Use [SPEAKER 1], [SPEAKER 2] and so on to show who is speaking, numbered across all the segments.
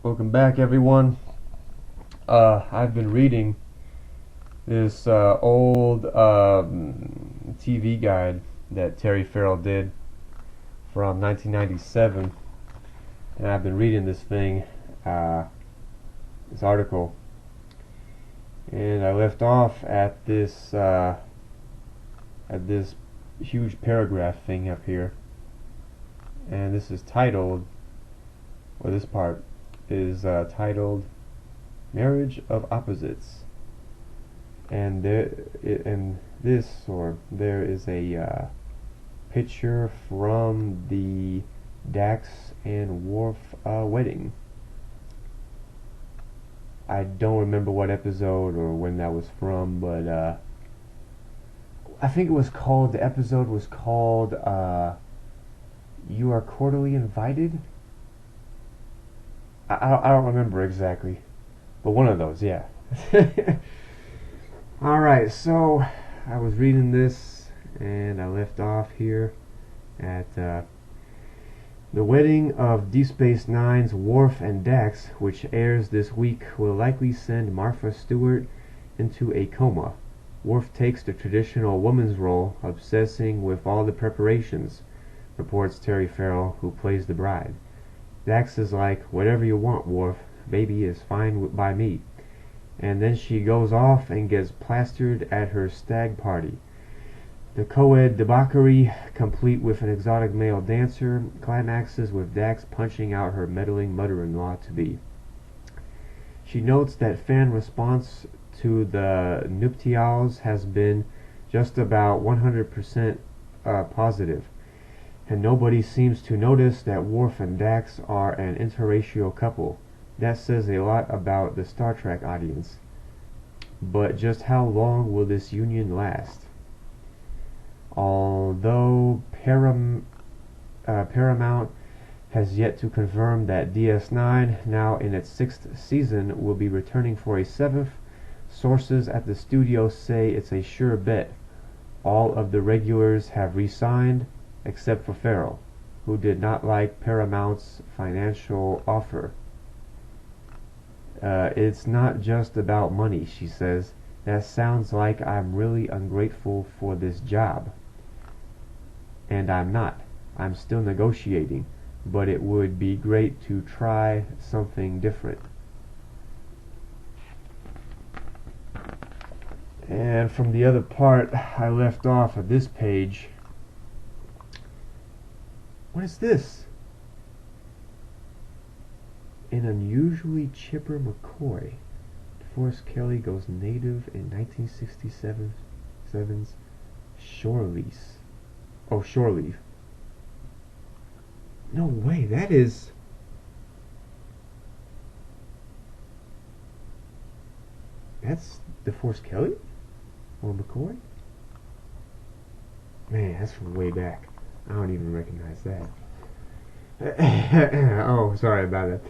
[SPEAKER 1] Welcome back, everyone. I've been reading this old TV guide that Terry Farrell did from 1997, and I've been reading this article, and I left off at this huge paragraph thing up here, and this is titled, or this part is titled "Marriage of Opposites," and there is a picture from the Dax and Worf wedding. I don't remember what episode or when that was from, but I think the episode was called "You Are Cordially Invited." I don't remember exactly, but one of those, yeah. Alright, so I was reading this and I left off here at the wedding of Deep Space Nine's Worf and Dax, which airs this week, will likely send Martha Stewart into a coma. Worf takes the traditional woman's role, obsessing with all the preparations, reports Terry Farrell, who plays the bride. Dax is like, "Whatever you want, Worf. Baby is fine by me." And then she goes off and gets plastered at her stag party. The co-ed debauchery, complete with an exotic male dancer, climaxes with Dax punching out her meddling mother-in-law-to-be. She notes that fan response to the nuptials has been just about 100% positive, and nobody seems to notice that Worf and Dax are an interracial couple. That says a lot about the Star Trek audience. But just how long will this union last? Although Paramount has yet to confirm that DS9, now in its 6th season, will be returning for a 7th, sources at the studio say it's a sure bet. All of the regulars have re-signed, except for Farrell, who did not like Paramount's financial offer. It's not just about money, she says. That sounds like I'm really ungrateful for this job. And I'm not. I'm still negotiating, but it would be great to try something different. And from the other part, I left off at this page. What is this? An unusually chipper McCoy. DeForest Kelley goes native in 1967's Shore Lease. Oh, Shore Leave. No way, that is... That's DeForest Kelley? Or McCoy? Man, that's from way back. I don't even recognize that. Oh, sorry about that.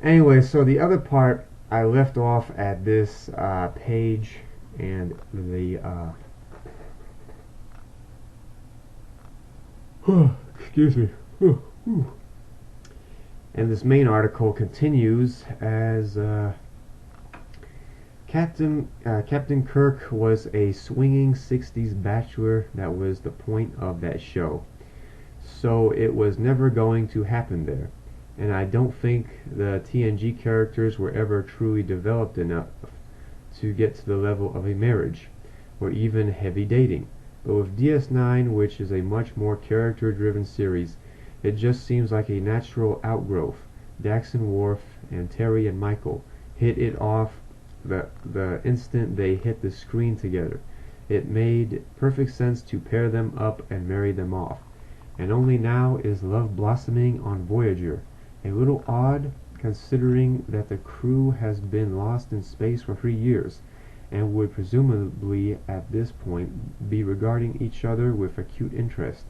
[SPEAKER 1] Anyway, so the other part, I left off at this page, and the excuse me. And this main article continues as Captain Kirk was a swinging 60s bachelor. That was the point of that show. So it was never going to happen there. And I don't think the TNG characters were ever truly developed enough to get to the level of a marriage, or even heavy dating. But with DS9, which is a much more character-driven series, it just seems like a natural outgrowth. Dax and Worf, and Terry and Michael, hit it off the instant they hit the screen together. It made perfect sense to pair them up and marry them off. And only now is love blossoming on Voyager. A little odd, considering that the crew has been lost in space for 3 years, and would presumably at this point be regarding each other with acute interest.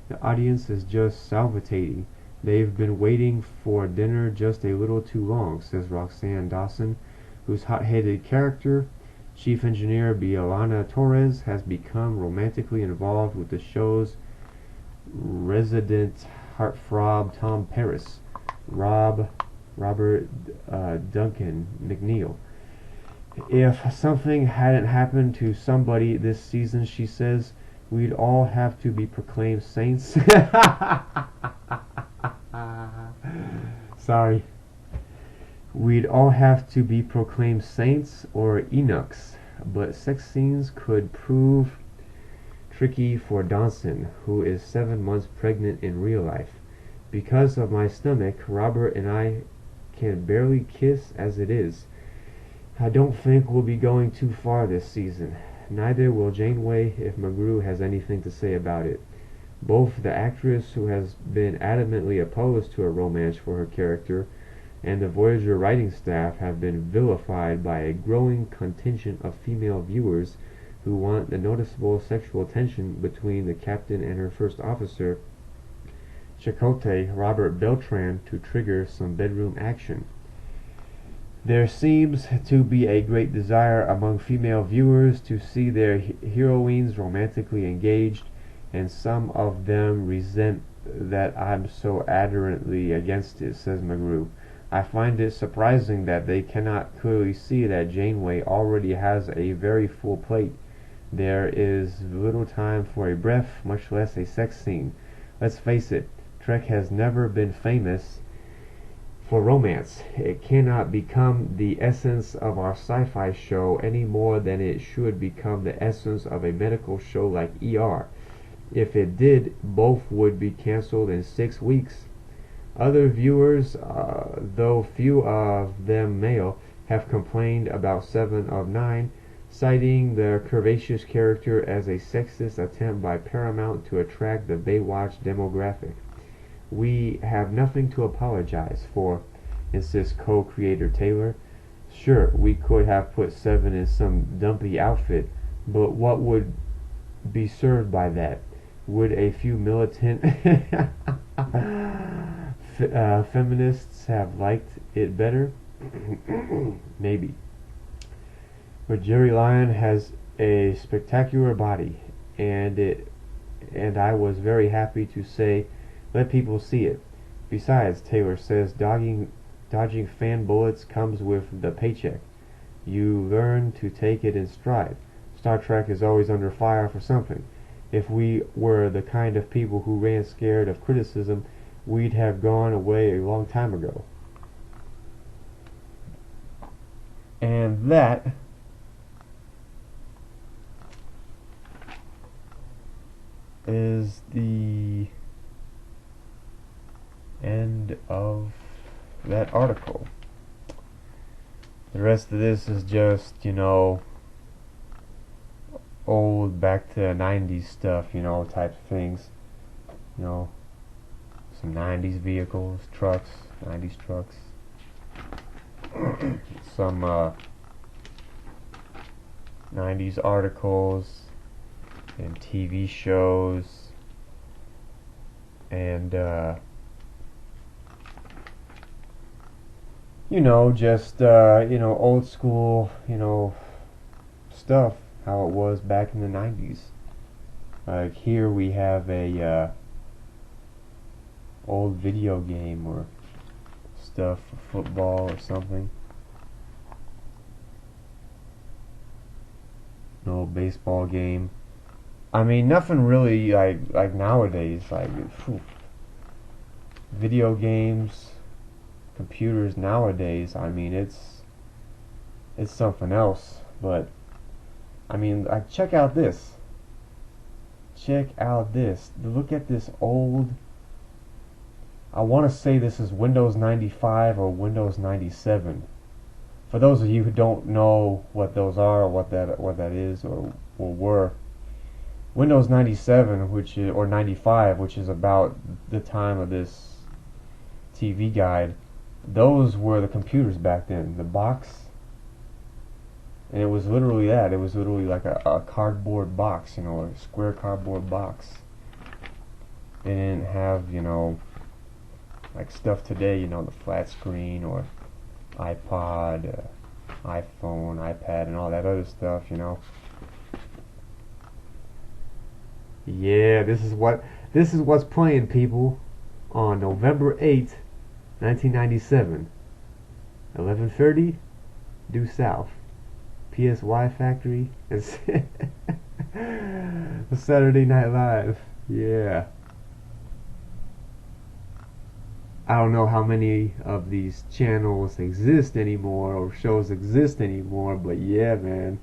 [SPEAKER 1] The audience is just salivating. They've been waiting for dinner just a little too long, says Roxanne Dawson, whose hot-headed character, Chief Engineer Bielana Torres, has become romantically involved with the show's resident heartthrob Tom Paris. Rob Robert Duncan McNeil. If something hadn't happened to somebody this season, she says, we'd all have to be proclaimed saints. Sorry. We'd all have to be proclaimed saints or eunuchs, but sex scenes could prove tricky for Dawson, who is 7 months pregnant in real life. Because of my stomach, Robert and I can barely kiss as it is. I don't think we'll be going too far this season. Neither will Janeway if McGrew has anything to say about it. Both the actress, who has been adamantly opposed to a romance for her character, and the Voyager writing staff have been vilified by a growing contingent of female viewers who want the noticeable sexual tension between the captain and her first officer, Chakotay Robert Beltran, to trigger some bedroom action. There seems to be a great desire among female viewers to see their heroines romantically engaged, and some of them resent that I'm so adamantly against it, says McGrew. I find it surprising that they cannot clearly see that Janeway already has a very full plate. There is little time for a breath, much less a sex scene. Let's face it, Trek has never been famous for romance. It cannot become the essence of our sci-fi show any more than it should become the essence of a medical show like ER. If it did, both would be canceled in 6 weeks. Other viewers, though few of them male, have complained about 7 of 9, citing the curvaceous character as a sexist attempt by Paramount to attract the Baywatch demographic. We have nothing to apologize for, insists co-creator Taylor. Sure, we could have put 7 in some dumpy outfit, but what would be served by that? Would a few militant feminists have liked it better? Maybe. But Jerry Lyon has a spectacular body, and I was very happy to say, let people see it. Besides, Taylor says, dodging fan bullets comes with the paycheck. You learn to take it in stride. Star Trek is always under fire for something. If we were the kind of people who ran scared of criticism, we'd have gone away a long time ago. And that is the end of that article. The rest of this is just, old back to 90s stuff, type of things. Some 90s vehicles, trucks, 90s trucks. Some 90s articles and TV shows and just old school stuff, how it was back in the 90s. Like here we have a old video game or stuff for football or something. An old baseball game. I mean, nothing really like nowadays. Video games, computers nowadays. I mean, it's something else. But I mean, check out this. Check out this. Look at this old. I want to say this is Windows 95 or Windows 97. For those of you who don't know what those are or what that is or were, Windows 97, or 95, which is about the time of this TV guide, those were the computers back then. The box, and it was literally that. It was literally like a cardboard box, a square cardboard box. They didn't have, like stuff today, the flat screen or iPod, iPhone, iPad, and all that other stuff, Yeah, this is what's playing, people, on November 8th, 1997. 11:30 due south. PSY Factory. It's Saturday Night Live. Yeah. I don't know how many of these channels exist anymore or shows exist anymore, but yeah, man.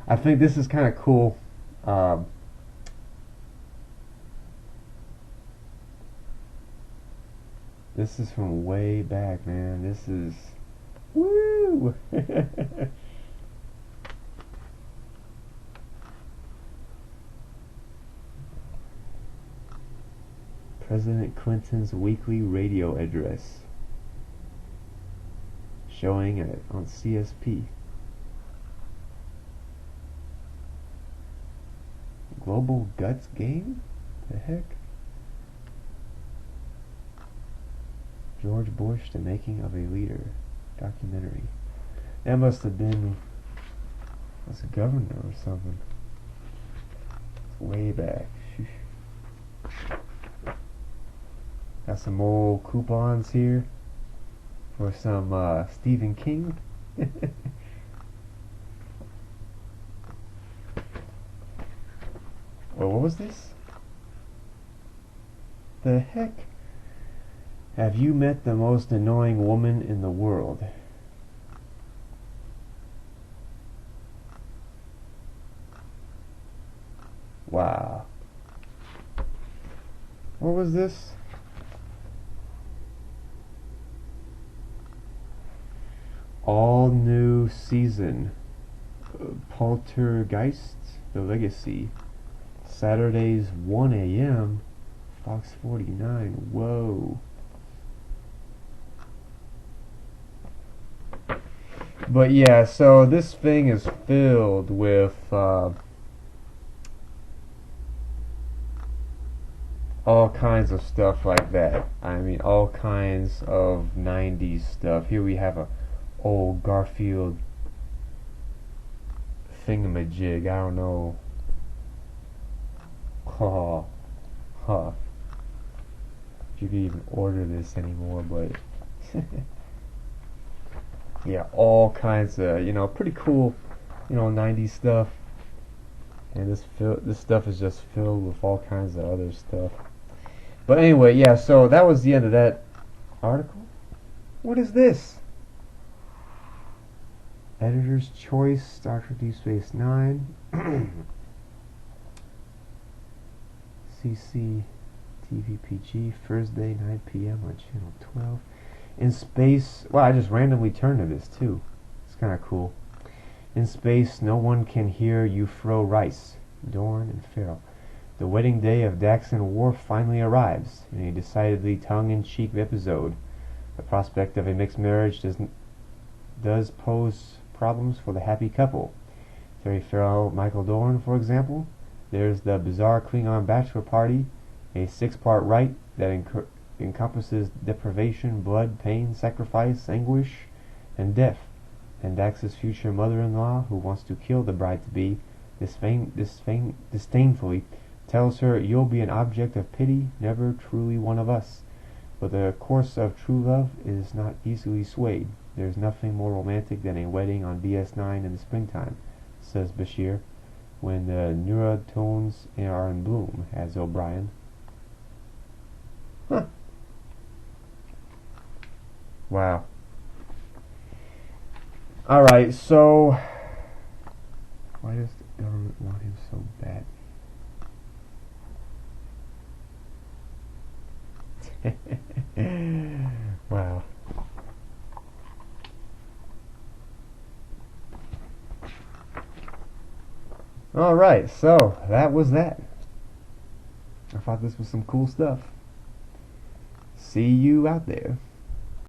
[SPEAKER 1] I think this is kind of cool. Um, this is from way back, man. This is woo. President Clinton's weekly radio address, showing it on CSP. Global Guts Game? The heck? George Bush, The Making of a Leader documentary. That must have been as a governor or something. It's way back. Got some old coupons here for some Stephen King. Well, what was this? The heck? Have you met the most annoying woman in the world? Wow. What was this? All new season. Poltergeist, The Legacy. Saturdays 1 a.m. Fox 49. Whoa. But yeah, so this thing is filled with all kinds of stuff like that. I mean, all kinds of 90s stuff. Here we have a old Garfield thingamajig. I don't know. Oh, huh. If you could even order this anymore, but yeah, all kinds of, pretty cool, 90s stuff. And this stuff is just filled with all kinds of other stuff. But anyway, yeah, so that was the end of that article. What is this? Editor's Choice, Star Trek Deep Space Nine. CC TVPG, Thursday, 9 p.m. on Channel 12. In Space, well, I just randomly turned to this too. It's kind of cool. In space, no one can hear you throw rice. Dorn and Farrell. The wedding day of Dax and Worf finally arrives in a decidedly tongue-in-cheek episode. The prospect of a mixed marriage does pose problems for the happy couple. Terry Farrell, Michael Dorn, for example. There's the bizarre Klingon bachelor party, a 6-part rite that encompasses deprivation, blood, pain, sacrifice, anguish, and death. And Dax's future mother-in-law, who wants to kill the bride-to-be, disdainfully tells her, "You'll be an object of pity, never truly one of us." But the course of true love is not easily swayed. There's nothing more romantic than a wedding on DS9 in the springtime, says Bashir, when the neurotones are in bloom, as O'Brien. Huh. Wow. Alright, so why does the government want him so bad? Wow. Alright, so that was that. I thought this was some cool stuff. See you out there.